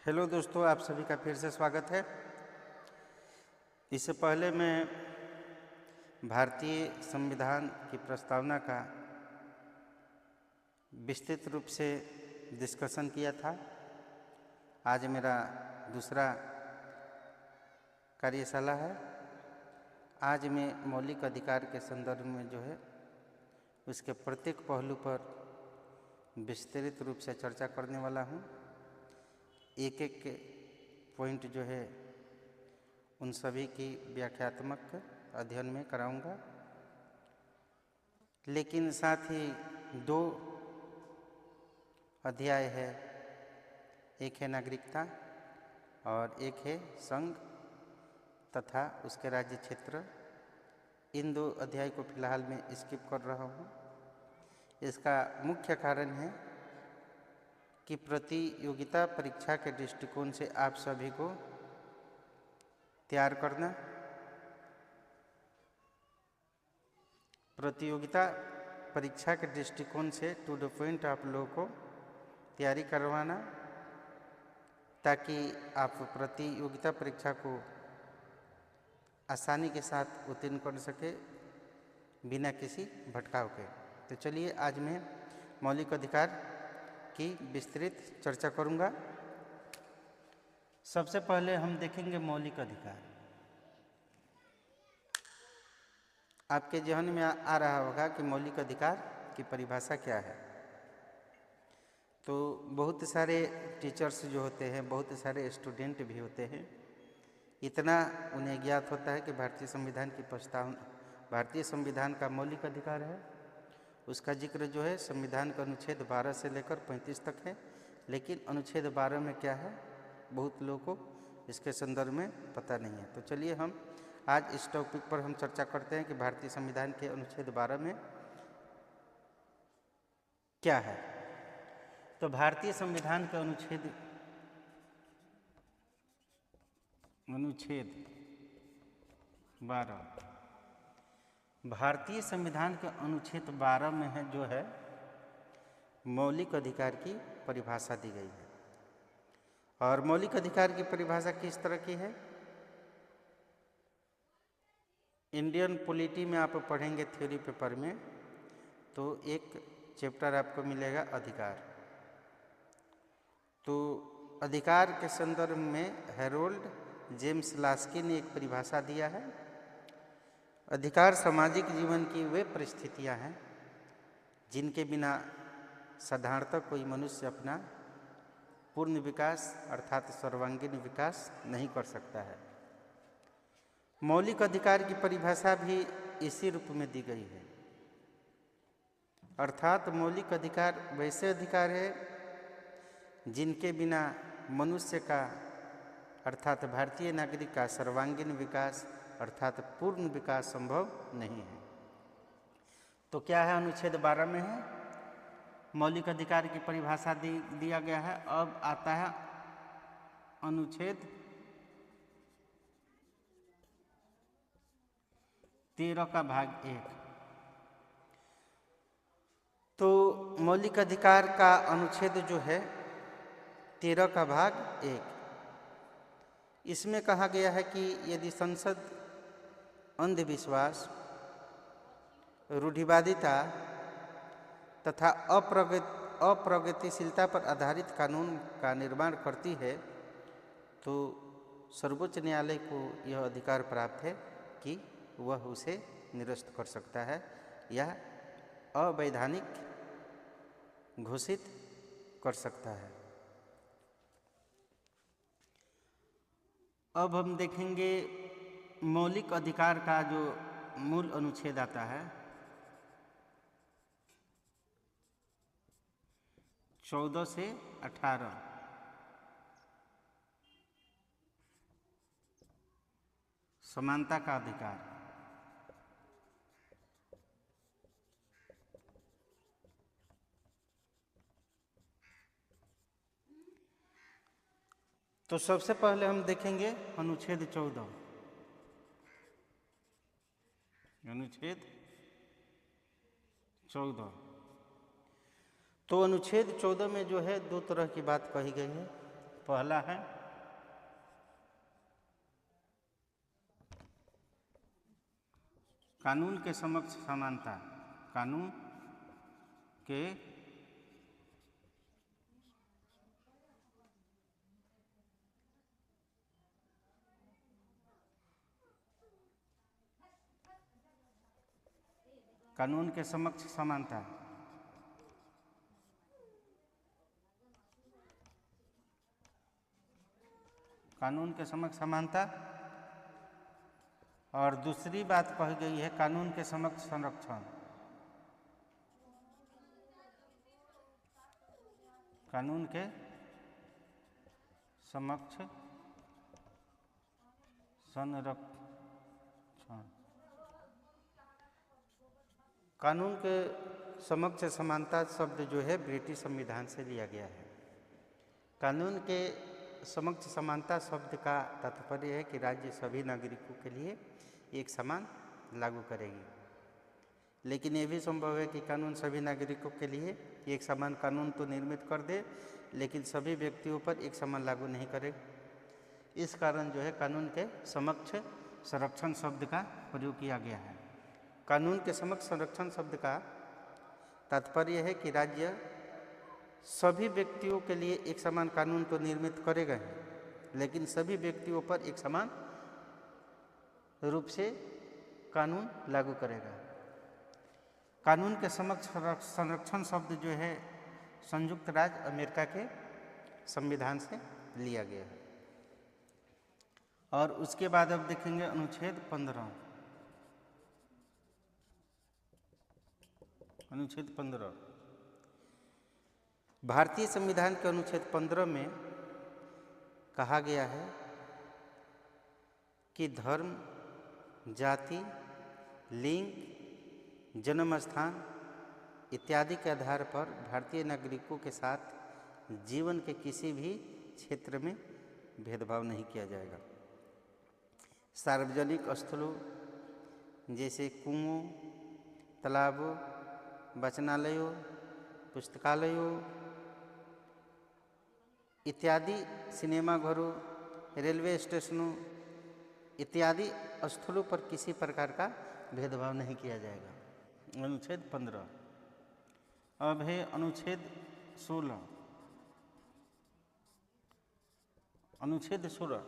Hello दोस्तों, आप सभी का फिर से स्वागत है। इससे पहले मैं भारतीय संविधान की प्रस्तावना का विस्तृत रूप से डिस्कशन किया था। आज मेरा दूसरा कार्यशाला है। आज मैं मौलिक अधिकार के संदर्भ में जो है उसके प्रत्येक पहलू पर विस्तृत रूप से चर्चा करने वाला हूँ। एक एक पॉइंट जो है उन सभी की व्याख्यात्मक अध्ययन में कराऊंगा, लेकिन साथ ही दो अध्याय है। एक है नागरिकता और एक है संघ तथा उसके राज्य क्षेत्र। इन दो अध्याय को फिलहाल मैं स्किप कर रहा हूँ। इसका मुख्य कारण है कि प्रतियोगिता परीक्षा के दृष्टिकोण से आप सभी को तैयार करना, प्रतियोगिता परीक्षा के दृष्टिकोण से टू द पॉइंट आप लोगों को तैयारी करवाना, ताकि आप प्रतियोगिता परीक्षा को आसानी के साथ उत्तीर्ण कर सके बिना किसी भटकाव के। तो चलिए, आज मैं मौलिक अधिकार की विस्तृत चर्चा करूंगा। सबसे पहले हम देखेंगे मौलिक अधिकार। आपके जहन में आ रहा होगा कि मौलिक अधिकार की परिभाषा क्या है। तो बहुत सारे टीचर्स जो होते हैं, बहुत सारे स्टूडेंट भी होते हैं, इतना उन्हें ज्ञात होता है कि भारतीय संविधान की प्रस्तावना भारतीय संविधान का मौलिक अधिकार है। उसका जिक्र जो है संविधान का अनुच्छेद 12 से लेकर 35 तक है, लेकिन अनुच्छेद 12 में क्या है बहुत लोगों को इसके संदर्भ में पता नहीं है। तो चलिए, हम आज इस टॉपिक पर हम चर्चा करते हैं कि भारतीय संविधान के अनुच्छेद 12 में क्या है। तो भारतीय संविधान का अनुच्छेद 12, भारतीय संविधान के अनुच्छेद 12 में है जो है मौलिक अधिकार की परिभाषा दी गई है। और मौलिक अधिकार की परिभाषा किस तरह की है? इंडियन पॉलिटी में आप पढ़ेंगे थ्योरी पेपर में, तो एक चैप्टर आपको मिलेगा अधिकार। तो अधिकार के संदर्भ में हैरोल्ड जेम्स लास्की ने एक परिभाषा दिया है। अधिकार सामाजिक जीवन की वे परिस्थितियां हैं जिनके बिना साधारणतः कोई मनुष्य अपना पूर्ण विकास अर्थात सर्वांगीण विकास नहीं कर सकता है। मौलिक अधिकार की परिभाषा भी इसी रूप में दी गई है, अर्थात मौलिक अधिकार वैसे अधिकार है जिनके बिना मनुष्य का अर्थात भारतीय नागरिक का सर्वांगीण विकास अर्थात पूर्ण विकास संभव नहीं है। तो क्या है अनुच्छेद 12 में है मौलिक अधिकार की परिभाषा दिया गया है। अब आता है अनुच्छेद 13 का भाग 1। तो मौलिक अधिकार का अनुच्छेद जो है 13 का भाग 1, इसमें कहा गया है कि यदि संसद अंधविश्वास, रूढ़िवादिता तथा अप्रगतिशीलता पर आधारित कानून का निर्माण करती है, तो सर्वोच्च न्यायालय को यह अधिकार प्राप्त है कि वह उसे निरस्त कर सकता है या अवैधानिक घोषित कर सकता है। अब हम देखेंगे मौलिक अधिकार का जो मूल अनुच्छेद आता है 14 से 18, समानता का अधिकार। तो सबसे पहले हम देखेंगे अनुच्छेद 14। अनुच्छेद 14। तो अनुच्छेद 14 में जो है दो तरह की बात कही गई है। पहला है कानून के समक्ष समानता। कानून के समक्ष समानता। कानून के समक्ष समानता। और दूसरी बात कही गई है कानून के समक्ष संरक्षण। कानून के समक्ष संरक्षण। कानून के समक्ष समानता शब्द जो है ब्रिटिश संविधान से लिया गया है। कानून के समक्ष समानता शब्द का तात्पर्य है कि राज्य सभी नागरिकों के लिए एक समान लागू करेगी। लेकिन ये भी संभव है कि कानून सभी नागरिकों के लिए एक समान कानून तो निर्मित कर दे, लेकिन सभी व्यक्तियों पर एक समान लागू नहीं करे। इस कारण जो है कानून के समक्ष संरक्षण शब्द का प्रयोग किया गया है। कानून के समक्ष संरक्षण शब्द का तात्पर्य है कि राज्य सभी व्यक्तियों के लिए एक समान कानून तो निर्मित करेगा ही, लेकिन सभी व्यक्तियों पर एक समान रूप से कानून लागू करेगा। कानून के समक्ष संरक्षण शब्द जो है संयुक्त राज्य अमेरिका के संविधान से लिया गया है। और उसके बाद अब देखेंगे अनुच्छेद 15। अनुच्छेद 15 भारतीय संविधान के अनुच्छेद 15 में कहा गया है कि धर्म, जाति, लिंग, जन्म स्थान इत्यादि के आधार पर भारतीय नागरिकों के साथ जीवन के किसी भी क्षेत्र में भेदभाव नहीं किया जाएगा। सार्वजनिक स्थलों जैसे कुओं, तालाबों, वाचनालयों, पुस्तकालयों इत्यादि, सिनेमा घरों, रेलवे स्टेशनों इत्यादि स्थलों पर किसी प्रकार का भेदभाव नहीं किया जाएगा। अनुच्छेद 15। अब है अनुच्छेद 16। अनुच्छेद 16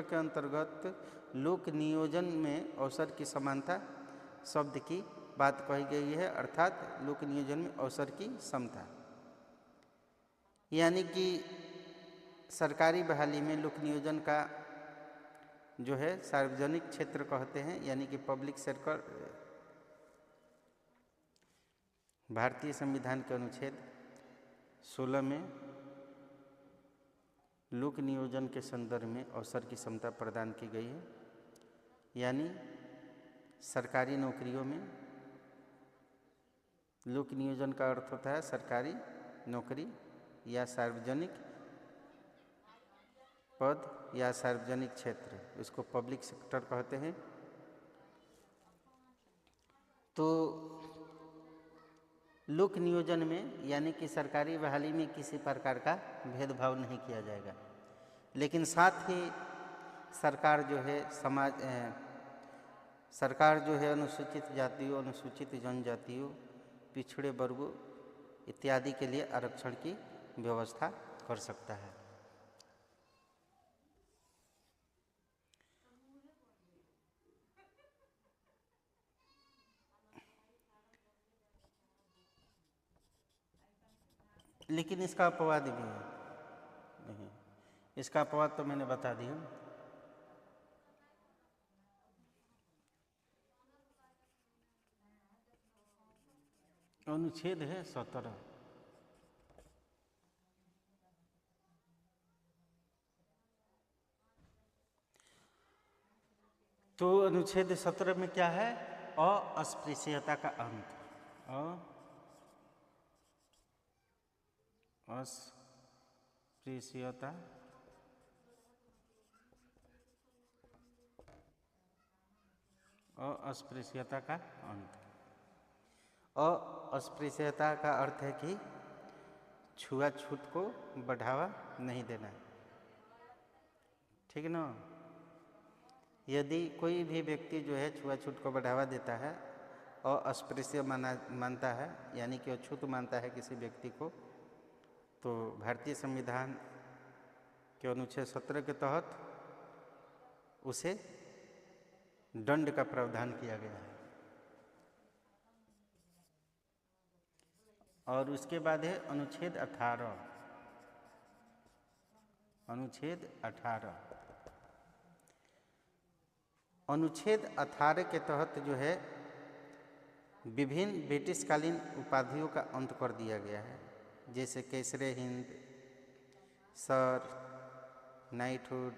के अंतर्गत लोक नियोजन में अवसर की समानता शब्द की बात कही गई है, अर्थात लोक नियोजन में अवसर की समता। यानी कि सरकारी बहाली में लोक नियोजन का जो है सार्वजनिक क्षेत्र कहते हैं, यानी कि पब्लिक सेक्टर। भारतीय संविधान के अनुच्छेद 16 में लोक नियोजन के संदर्भ में अवसर की समता प्रदान की गई है। यानी सरकारी नौकरियों में लोक नियोजन का अर्थ होता है सरकारी नौकरी या सार्वजनिक पद या सार्वजनिक क्षेत्र, इसको पब्लिक सेक्टर कहते हैं। तो लोक नियोजन में यानी कि सरकारी बहाली में किसी प्रकार का भेदभाव नहीं किया जाएगा, लेकिन साथ ही सरकार जो है सरकार जो है अनुसूचित जातियों, अनुसूचित जनजातियों, पिछड़े वर्गों इत्यादि के लिए आरक्षण की व्यवस्था कर सकता है। लेकिन इसका अपवाद भी है। नहीं, इसका अपवाद तो मैंने बता दिया। अनुच्छेद है 17। तो अनुच्छेद 17 में क्या है? अस्पृश्यता का अंत। अस्पृश्यता अस्पृश्यता का अंत। अस्पृश्यता का अर्थ है कि छुआछूत को बढ़ावा नहीं देना है, ठीक ना। यदि कोई भी व्यक्ति जो है छुआछूत को बढ़ावा देता है और अस्पृश्य मानता है, यानी कि अछूत मानता है किसी व्यक्ति को, तो भारतीय संविधान के अनुच्छेद 17 के तहत उसे दंड का प्रावधान किया गया है। और उसके बाद है अनुच्छेद 18। अनुच्छेद 18, अनुच्छेद 18 के तहत जो है विभिन्न ब्रिटिशकालीन उपाधियों का अंत कर दिया गया है, जैसे केसरे हिंद, सर, नाइटहुड,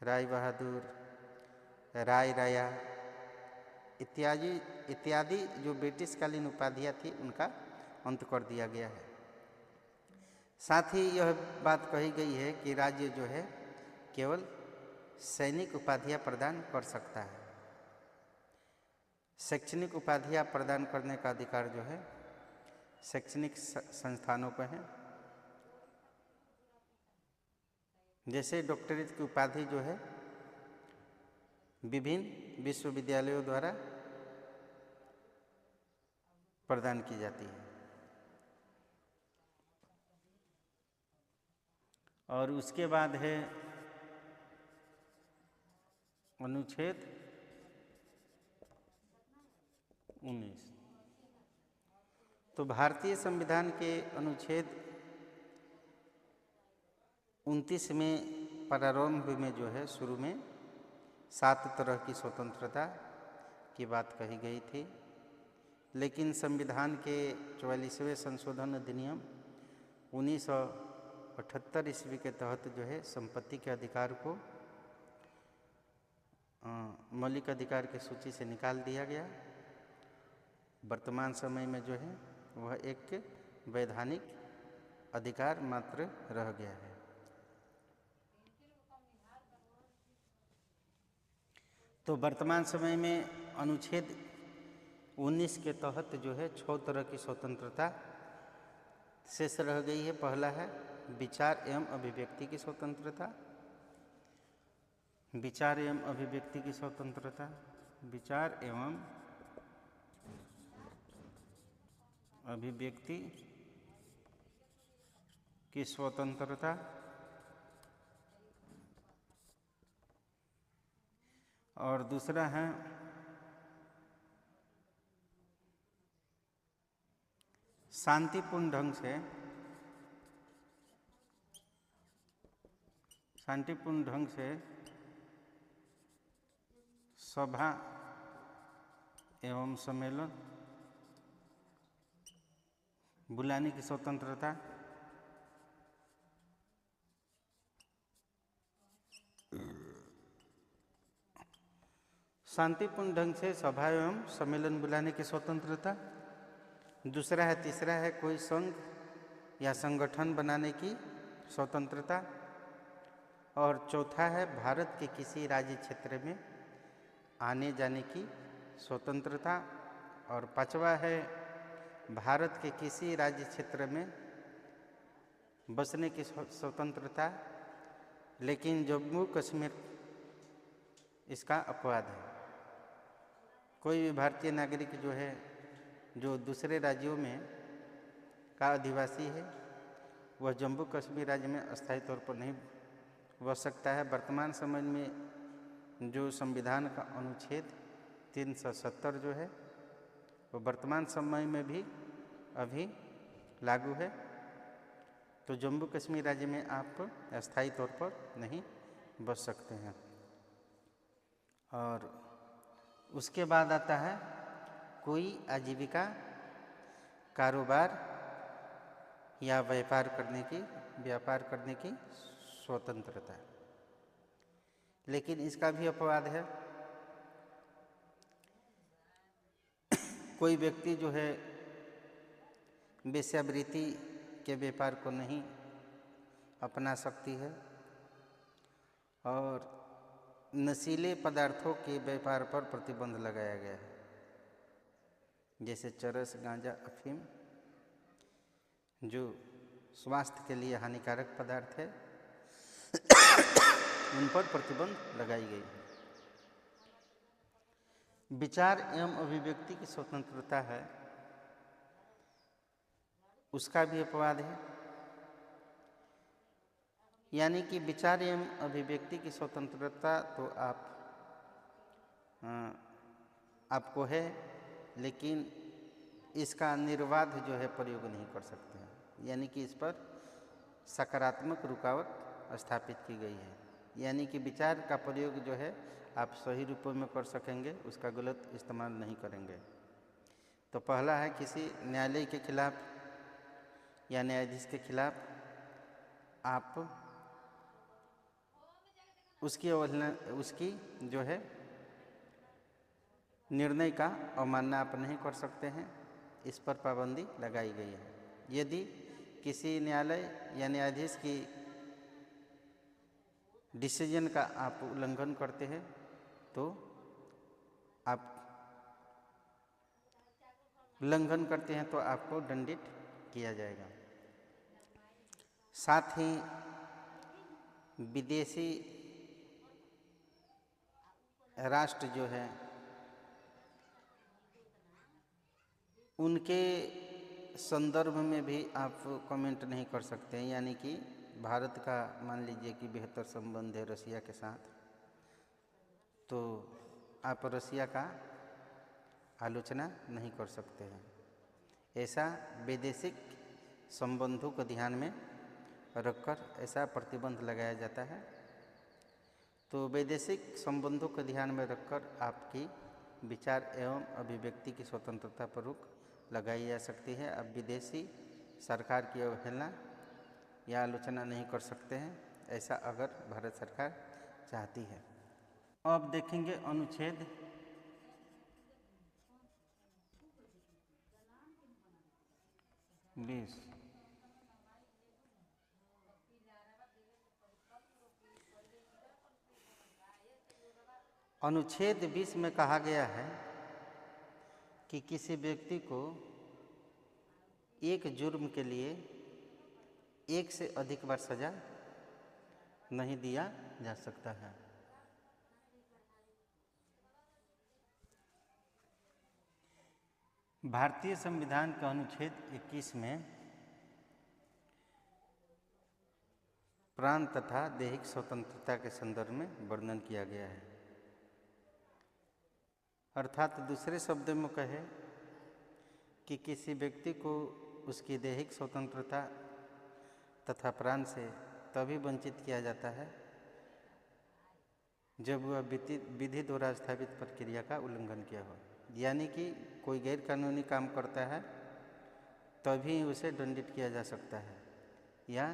राय बहादुर, राय राया इत्यादि जो ब्रिटिशकालीन उपाधियाँ थी उनका अंत कर दिया गया है। साथ ही यह बात कही गई है कि राज्य जो है केवल सैनिक उपाधियाँ प्रदान कर सकता है। शैक्षणिक उपाधियाँ प्रदान करने का अधिकार जो है शैक्षणिक संस्थानों को है। जैसे डॉक्टरेट की उपाधि जो है विभिन्न विश्वविद्यालयों द्वारा प्रदान की जाती है। और उसके बाद है अनुच्छेद 19। तो भारतीय संविधान के अनुच्छेद 29 में प्रारंभ में जो है शुरू में 7 तरह की स्वतंत्रता की बात कही गई थी, लेकिन संविधान के 44वें संशोधन अधिनियम 1978 ईस्वी के तहत जो है संपत्ति के अधिकार को मौलिक अधिकार की सूची से निकाल दिया गया। वर्तमान समय में जो है वह एक वैधानिक अधिकार मात्र रह गया है। तो वर्तमान समय में अनुच्छेद 19 के तहत जो है 6 तरह की स्वतंत्रता शेष रह गई है। पहला है विचार एवं अभिव्यक्ति की स्वतंत्रता। विचार एवं अभिव्यक्ति की स्वतंत्रता, विचार एवं अभिव्यक्ति की स्वतंत्रता। और दूसरा है शांतिपूर्ण ढंग से सभा एवं सम्मेलन बुलाने की स्वतंत्रता। शांतिपूर्ण ढंग से सभा एवं सम्मेलन बुलाने की स्वतंत्रता। दूसरा तीसरा है कोई संघ या संगठन बनाने की स्वतंत्रता। और चौथा है भारत के किसी राज्य क्षेत्र में आने जाने की स्वतंत्रता। और पांचवा है भारत के किसी राज्य क्षेत्र में बसने की स्वतंत्रता, लेकिन जम्मू कश्मीर इसका अपवाद है। कोई भी भारतीय नागरिक जो है जो दूसरे राज्यों में का अधिवासी है वह जम्मू कश्मीर राज्य में अस्थायी तौर पर नहीं बस सकता है। वर्तमान समय में जो संविधान का अनुच्छेद 370 जो है वो वर्तमान समय में भी अभी लागू है। तो जम्मू कश्मीर राज्य में आप अस्थायी तौर पर नहीं बस सकते हैं। और उसके बाद आता है कोई आजीविका, कारोबार या व्यापार करने की स्वतंत्रता। लेकिन इसका भी अपवाद है। कोई व्यक्ति जो है वेश्यावृत्ति के व्यापार को नहीं अपना सकती है और नशीले पदार्थों के व्यापार पर प्रतिबंध लगाया गया है, जैसे चरस, गांजा, अफीम। जो स्वास्थ्य के लिए हानिकारक पदार्थ है उन पर प्रतिबंध लगाई गई है। विचार एवं अभिव्यक्ति की स्वतंत्रता है, उसका भी अपवाद है। यानी कि विचार एवं अभिव्यक्ति की स्वतंत्रता तो आपको है, लेकिन इसका निर्बाध जो है प्रयोग नहीं कर सकते हैं। यानी कि इस पर सकारात्मक रुकावट स्थापित की गई है। यानी कि विचार का प्रयोग जो है आप सही रूपों में कर सकेंगे, उसका गलत इस्तेमाल नहीं करेंगे। तो पहला है, किसी न्यायालय के खिलाफ या न्यायाधीश के खिलाफ आप उसकी अवहेलना, उसकी जो है निर्णय का अवमानना आप नहीं कर सकते हैं, इस पर पाबंदी लगाई गई है। यदि किसी न्यायालय या न्यायाधीश की डिसीजन का आप उल्लंघन करते हैं तो आप उल्लंघन करते हैं तो आपको दंडित किया जाएगा। साथ ही विदेशी राष्ट्र जो है उनके संदर्भ में भी आप कमेंट नहीं कर सकते हैं। यानी कि भारत का मान लीजिए कि बेहतर संबंध है रसिया के साथ, तो आप रसिया का आलोचना नहीं कर सकते हैं। ऐसा वैदेशिक संबंधों को ध्यान में रखकर ऐसा प्रतिबंध लगाया जाता है। तो वैदेशिक संबंधों को ध्यान में रखकर आपकी विचार एवं अभिव्यक्ति की स्वतंत्रता पर रोक लगाई जा सकती है। अब विदेशी सरकार की अवहेलना या आलोचना नहीं कर सकते हैं, ऐसा अगर भारत सरकार चाहती है। अब देखेंगे अनुच्छेद 20। अनुच्छेद 20 में कहा गया है कि किसी व्यक्ति को एक जुर्म के लिए एक से अधिक बार सजा नहीं दिया जा सकता है। भारतीय संविधान के अनुच्छेद 21 में प्राण तथा दैहिक स्वतंत्रता के संदर्भ में वर्णन किया गया है। अर्थात दूसरे शब्दों में कहे कि किसी व्यक्ति को उसकी दैहिक स्वतंत्रता तथा प्राण से तभी वंचित किया जाता है जब वह विधि द्वारा स्थापित प्रक्रिया का उल्लंघन किया हो। यानी कि कोई गैर कानूनी काम करता है तभी उसे दंडित किया जा सकता है, या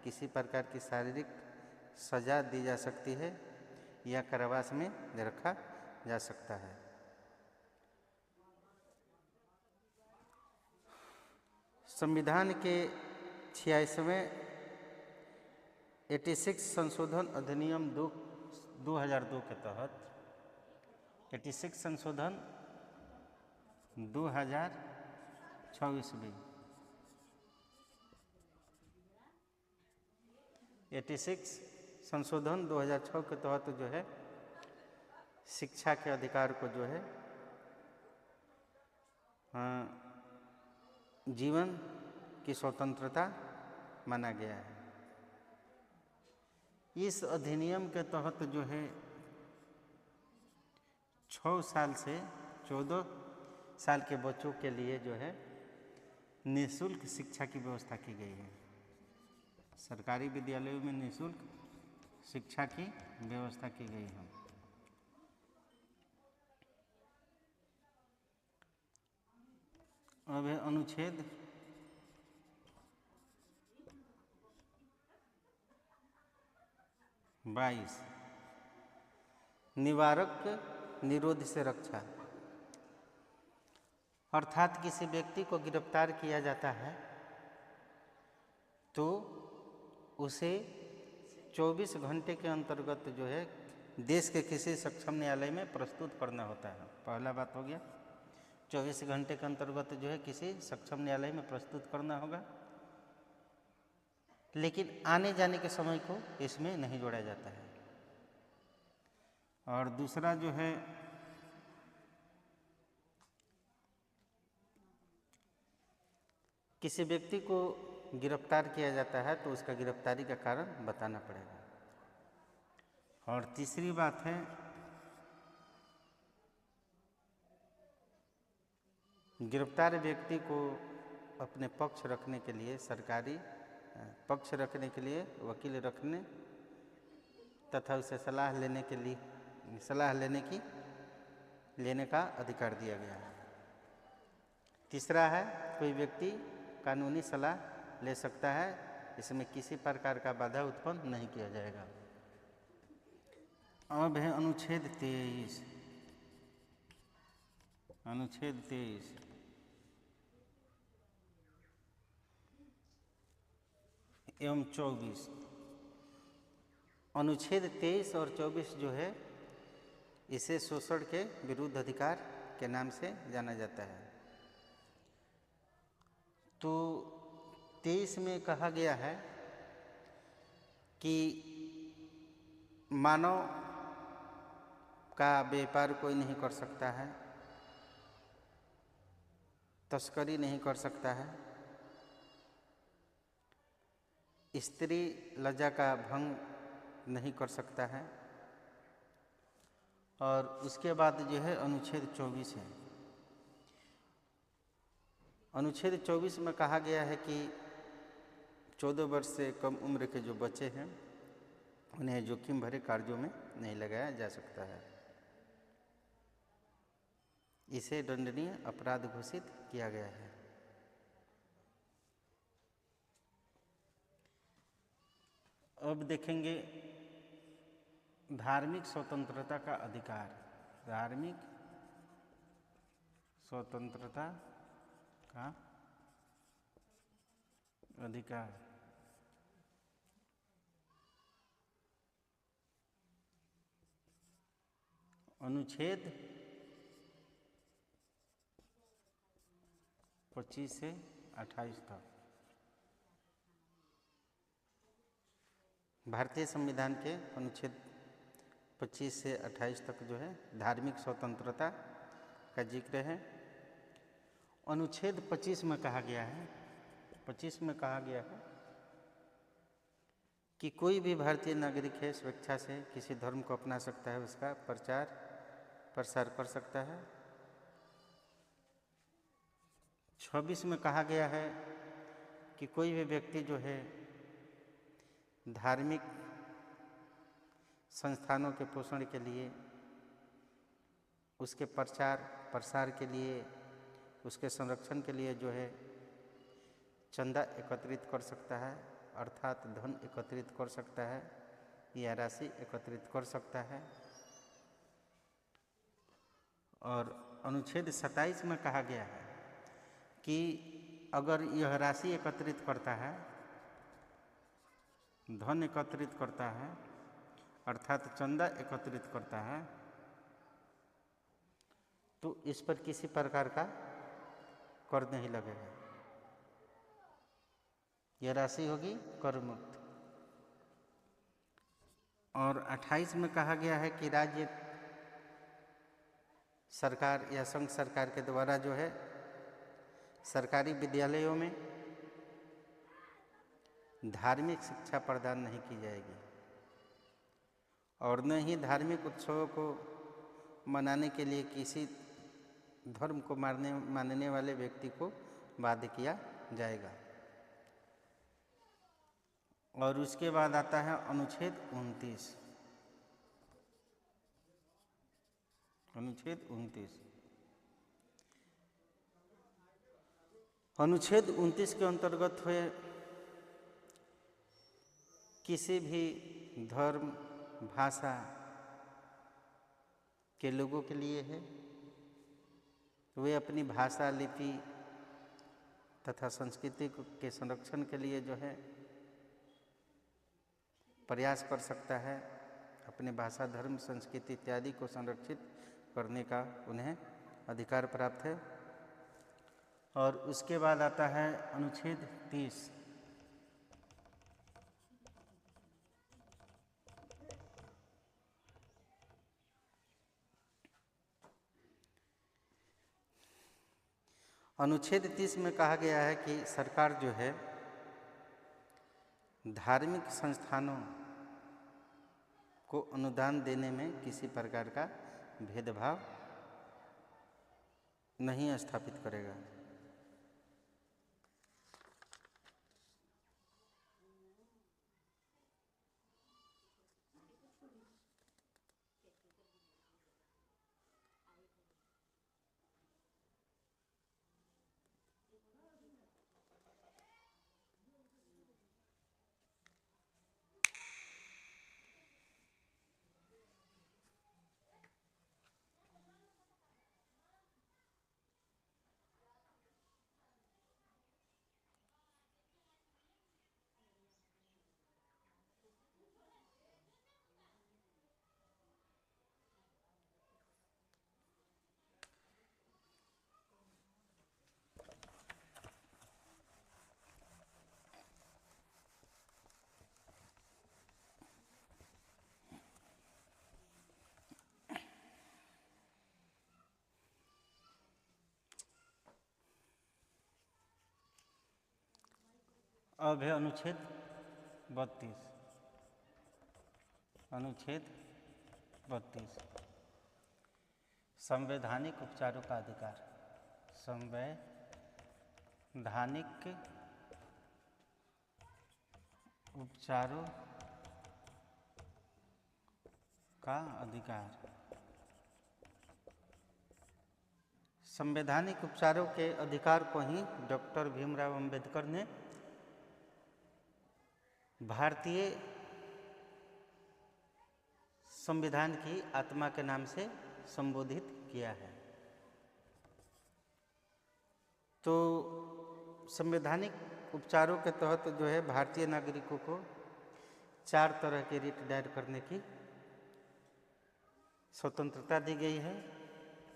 किसी प्रकार की शारीरिक सजा दी जा सकती है, या कारावास में रखा जा सकता है। संविधान के 86वें 86 संशोधन अधिनियम 2002 के तहत 86 संशोधन 2026 भी 86 संशोधन 2006 के तहत जो है शिक्षा के अधिकार को जो है जीवन की स्वतंत्रता माना गया है। इस अधिनियम के तहत जो है 6 साल से 14 साल के बच्चों के लिए जो है निःशुल्क शिक्षा की व्यवस्था की गई है। सरकारी विद्यालयों में निःशुल्क शिक्षा की व्यवस्था की गई है। अब है अनुच्छेद 22 निवारक निरोध से रक्षा। अर्थात किसी व्यक्ति को गिरफ्तार किया जाता है तो उसे 24 घंटे के अंतर्गत जो है देश के किसी सक्षम न्यायालय में प्रस्तुत करना होता है। पहला बात हो गया, 24 घंटे के अंतर्गत जो है किसी सक्षम न्यायालय में प्रस्तुत करना होगा। लेकिन आने जाने के समय को इसमें नहीं जोड़ा जाता है। और दूसरा जो है किसी व्यक्ति को गिरफ्तार किया जाता है तो उसका गिरफ्तारी का कारण बताना पड़ेगा। और तीसरी बात है गिरफ्तार व्यक्ति को अपने पक्ष रखने के लिए सरकारी पक्ष रखने के लिए वकील रखने तथा उसे सलाह लेने का अधिकार दिया गया है। तीसरा है कोई व्यक्ति कानूनी सलाह ले सकता है, इसमें किसी प्रकार का बाधा उत्पन्न नहीं किया जाएगा। अब है अनुच्छेद 23। अनुच्छेद 23 एवं 24। अनुच्छेद 23 और 24 जो है इसे शोषण के विरुद्ध अधिकार के नाम से जाना जाता है। तो 23 में कहा गया है कि मानव का व्यापार कोई नहीं कर सकता है, तस्करी नहीं कर सकता है, स्त्री लज्जा का भंग नहीं कर सकता है। और उसके बाद जो है अनुच्छेद 24 है। अनुच्छेद 24 में कहा गया है कि 14 वर्ष से कम उम्र के जो बच्चे हैं उन्हें जोखिम भरे कार्यों में नहीं लगाया जा सकता है। इसे दंडनीय अपराध घोषित किया गया है। अब देखेंगे धार्मिक स्वतंत्रता का अधिकार। धार्मिक स्वतंत्रता का अधिकार। अनुच्छेद 25 से 28 तक भारतीय संविधान के अनुच्छेद 25 से 28 तक जो है धार्मिक स्वतंत्रता का जिक्र है। अनुच्छेद 25 में कहा गया है 25 में कहा गया है कि कोई भी भारतीय नागरिक है स्वेच्छा से किसी धर्म को अपना सकता है, उसका प्रचार प्रसार कर सकता है। 26 में कहा गया है कि कोई भी व्यक्ति जो है धार्मिक संस्थानों के पोषण के लिए, उसके प्रचार प्रसार के लिए, उसके संरक्षण के लिए जो है चंदा एकत्रित कर सकता है, अर्थात धन एकत्रित कर सकता है या राशि एकत्रित कर सकता है। और अनुच्छेद 27 में कहा गया है कि अगर यह राशि एकत्रित करता है, धन एकत्रित करता है, अर्थात चंदा एकत्रित करता है, तो इस पर किसी प्रकार का कर नहीं लगेगा। यह राशि होगी कर मुक्त। और 28 में कहा गया है कि राज्य सरकार या संघ सरकार के द्वारा जो है सरकारी विद्यालयों में धार्मिक शिक्षा प्रदान नहीं की जाएगी और न ही धार्मिक उत्सवों को मनाने के लिए किसी धर्म को मानने वाले व्यक्ति को बाध्य किया जाएगा। और उसके बाद आता है अनुच्छेद 29। अनुच्छेद 29। अनुच्छेद 29 के अंतर्गत हुए किसी भी धर्म भाषा के लोगों के लिए है, वे अपनी भाषा लिपि तथा संस्कृति के संरक्षण के लिए जो है प्रयास कर सकता है। अपने भाषा धर्म संस्कृति इत्यादि को संरक्षित करने का उन्हें अधिकार प्राप्त है। और उसके बाद आता है अनुच्छेद 30। अनुच्छेद 30 में कहा गया है कि सरकार जो है धार्मिक संस्थानों को अनुदान देने में किसी प्रकार का भेदभाव नहीं स्थापित करेगा। अब है अनुच्छेद 32। अनुच्छेद 32 संवैधानिक उपचारों का अधिकार। संवैधानिक उपचारों का अधिकार। संवैधानिक उपचारों के अधिकार को ही डॉक्टर भीमराव अंबेडकर ने भारतीय संविधान की आत्मा के नाम से संबोधित किया है। तो संवैधानिक उपचारों के तहत जो है भारतीय नागरिकों को 4 तरह के रिट दायर करने की स्वतंत्रता दी गई है।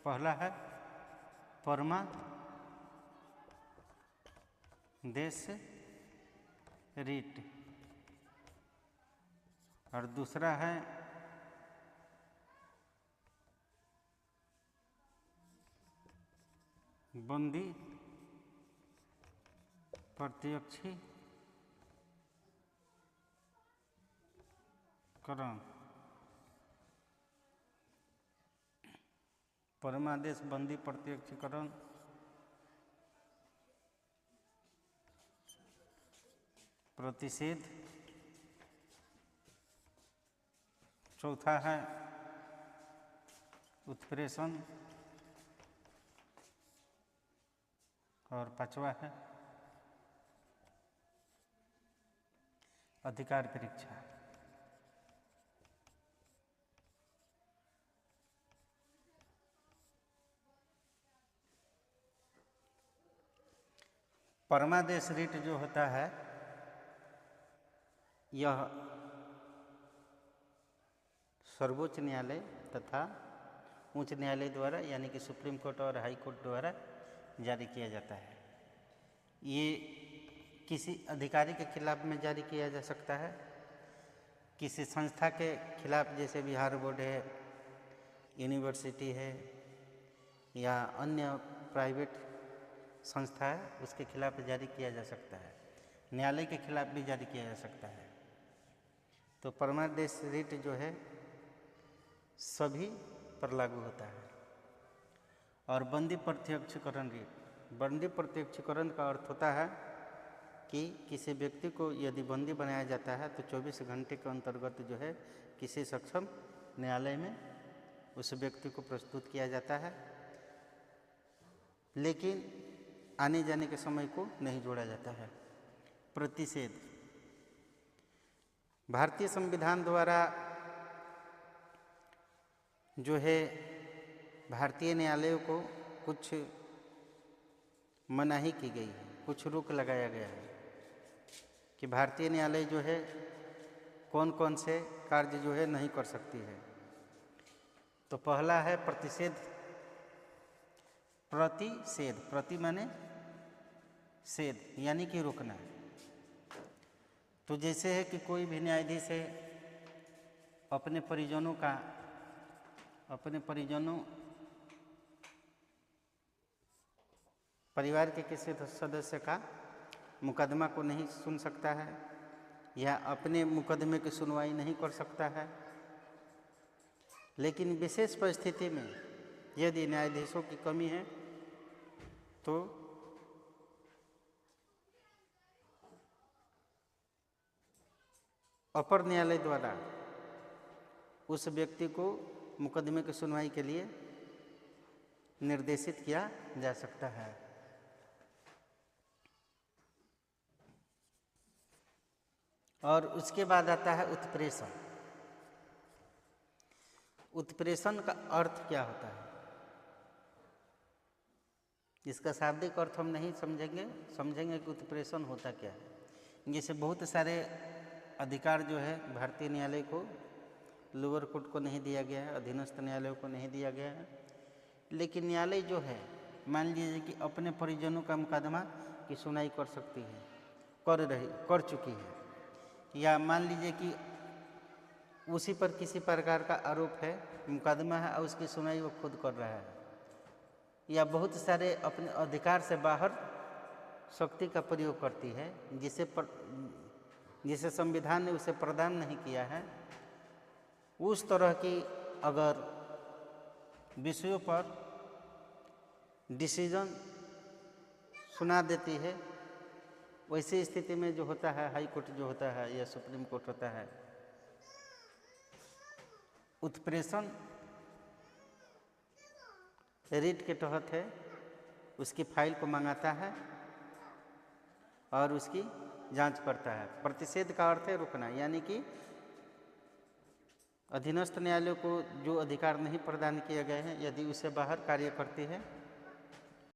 पहला है परमादेश रिट और दूसरा है बंदी प्रत्यक्षीकरण। परमादेश बंदी प्रत्यक्षीकरण प्रतिषेध। चौथा है उत्प्रेषण और 5वां है अधिकार परीक्षा। परमादेश रिट जो होता है यह सर्वोच्च न्यायालय तथा उच्च न्यायालय द्वारा यानी कि सुप्रीम कोर्ट और हाई कोर्ट द्वारा जारी किया जाता है। ये किसी अधिकारी के खिलाफ में जारी किया जा सकता है, किसी संस्था के खिलाफ जैसे बिहार बोर्ड है, यूनिवर्सिटी है या अन्य प्राइवेट संस्था है उसके खिलाफ जारी किया जा सकता है। न्यायालय के खिलाफ भी जारी किया जा सकता है। तो परमादेश रिट जो है सभी पर लागू होता है। और बंदी प्रत्यक्षीकरण रिट, बंदी प्रत्यक्षीकरण का अर्थ होता है कि किसी व्यक्ति को यदि बंदी बनाया जाता है तो 24 घंटे के अंतर्गत जो है किसी सक्षम न्यायालय में उस व्यक्ति को प्रस्तुत किया जाता है, लेकिन आने जाने के समय को नहीं जोड़ा जाता है। प्रतिषेध, भारतीय संविधान द्वारा जो है भारतीय न्यायालयों को कुछ मनाही की गई है, कुछ रोक लगाया गया है कि भारतीय न्यायालय जो है कौन कौन से कार्य जो है नहीं कर सकती है। तो पहला है प्रतिषेध। प्रतिषेध, प्रति माने सेध यानी कि रोकना। तो जैसे है कि कोई भी न्यायाधीश है अपने परिजनों परिवार के किसी सदस्य का मुकदमा को नहीं सुन सकता है या अपने मुकदमे की सुनवाई नहीं कर सकता है। लेकिन विशेष परिस्थिति में यदि न्यायाधीशों की कमी है तो अपर न्यायालय द्वारा उस व्यक्ति को मुकदमे की सुनवाई के लिए निर्देशित किया जा सकता है। और उसके बाद आता है उत्प्रेषण। उत्प्रेषण का अर्थ क्या होता है? इसका शाब्दिक अर्थ हम नहीं समझेंगे कि उत्प्रेषण होता क्या है। जैसे बहुत सारे अधिकार जो है भारतीय न्यायालय को, लोअर कोर्ट को नहीं दिया गया है, अधीनस्थ न्यायालयों को नहीं दिया गया है। लेकिन न्यायालय जो है, मान लीजिए कि अपने परिजनों का मुकदमा की सुनवाई कर सकती है, कर चुकी है, या मान लीजिए कि उसी पर किसी प्रकार का आरोप है, मुकदमा है और उसकी सुनवाई वो खुद कर रहा है, या बहुत सारे अपने अधिकार से बाहर शक्ति का प्रयोग करती है जिसे संविधान ने उसे प्रदान नहीं किया है। उस तरह की अगर विषयों पर डिसीजन सुना देती है, वैसी स्थिति में जो होता है, हाई कोर्ट जो होता है या सुप्रीम कोर्ट होता है, उत्प्रेषण रीट के तहत है, उसकी फाइल को मंगाता है और उसकी जांच करता है। प्रतिषेध का अर्थ है रुकना, यानी कि अधीनस्थ न्यायालय को जो अधिकार नहीं प्रदान किए गए हैं, यदि उसे बाहर कार्य करती है